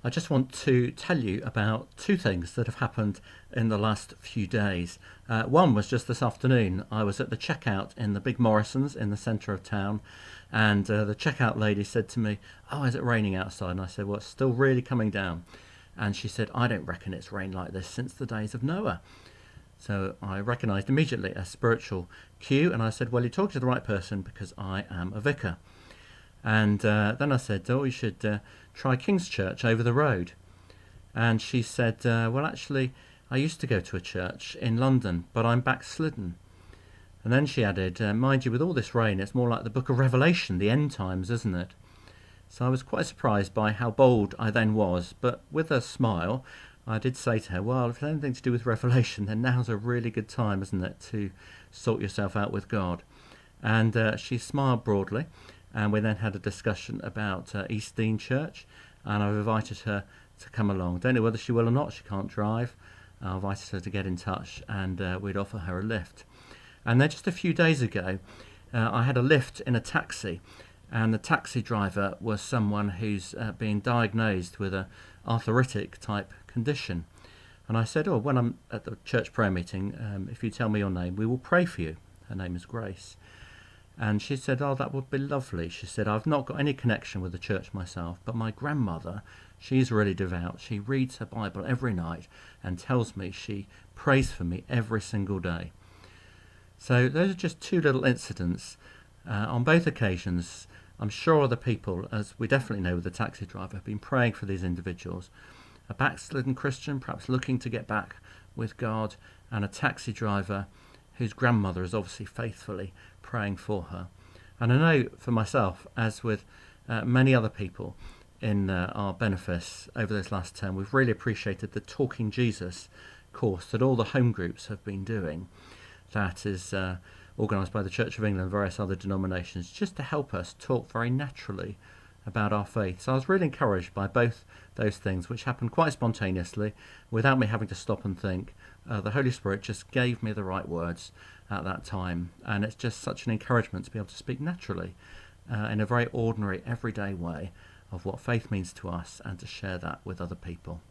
I just want to tell you about two things that have happened in the last few days. One was just this afternoon. I was at the checkout in the big Morrison's in the centre of town, and the checkout lady said to me, "Oh, is it raining outside?" And I said, "Well, it's still really coming down." And she said, "I don't reckon it's rained like this since the days of Noah." So I recognised immediately a spiritual cue, and I said, "Well, you're talking to the right person because I am a vicar." And then I said, "Oh, you should try King's Church over the road." And she said, "Well, actually, I used to go to a church in London, but I'm backslidden." And then she added, "Mind you, with all this rain, it's more like the book of Revelation, the end times, isn't it?" So I was quite surprised by how bold I then was, but with a smile, I did say to her, "Well, if it's anything to do with Revelation, then now's a really good time, isn't it, to sort yourself out with God?" And she smiled broadly, and we then had a discussion about East Dean Church, and I've invited her to come along. Don't know whether she will or not, she can't drive. I invited her to get in touch, and we'd offer her a lift. And then just a few days ago, I had a lift in a taxi, and the taxi driver was someone who's being diagnosed with a arthritic type condition. And I said, "Oh, when I'm at the church prayer meeting, if you tell me your name, we will pray for you." Her name is Grace. And she said, "Oh, that would be lovely." She said, "I've not got any connection with the church myself, but my grandmother, she's really devout. She reads her Bible every night and tells me she prays for me every single day." So those are just two little incidents. On both occasions, I'm sure other people, as we definitely know with the taxi driver, have been praying for these individuals. A backslidden Christian, perhaps looking to get back with God, and a taxi driver whose grandmother is obviously faithfully praying for her. And I know for myself, as with many other people in our benefice over this last term, we've really appreciated the Talking Jesus course that all the home groups have been doing. That is organised by the Church of England and various other denominations, just to help us talk very naturally about our faith. So I was really encouraged by both those things, which happened quite spontaneously, without me having to stop and think. The Holy Spirit just gave me the right words at that time, and it's just such an encouragement to be able to speak naturally in a very ordinary, everyday way of what faith means to us, and to share that with other people.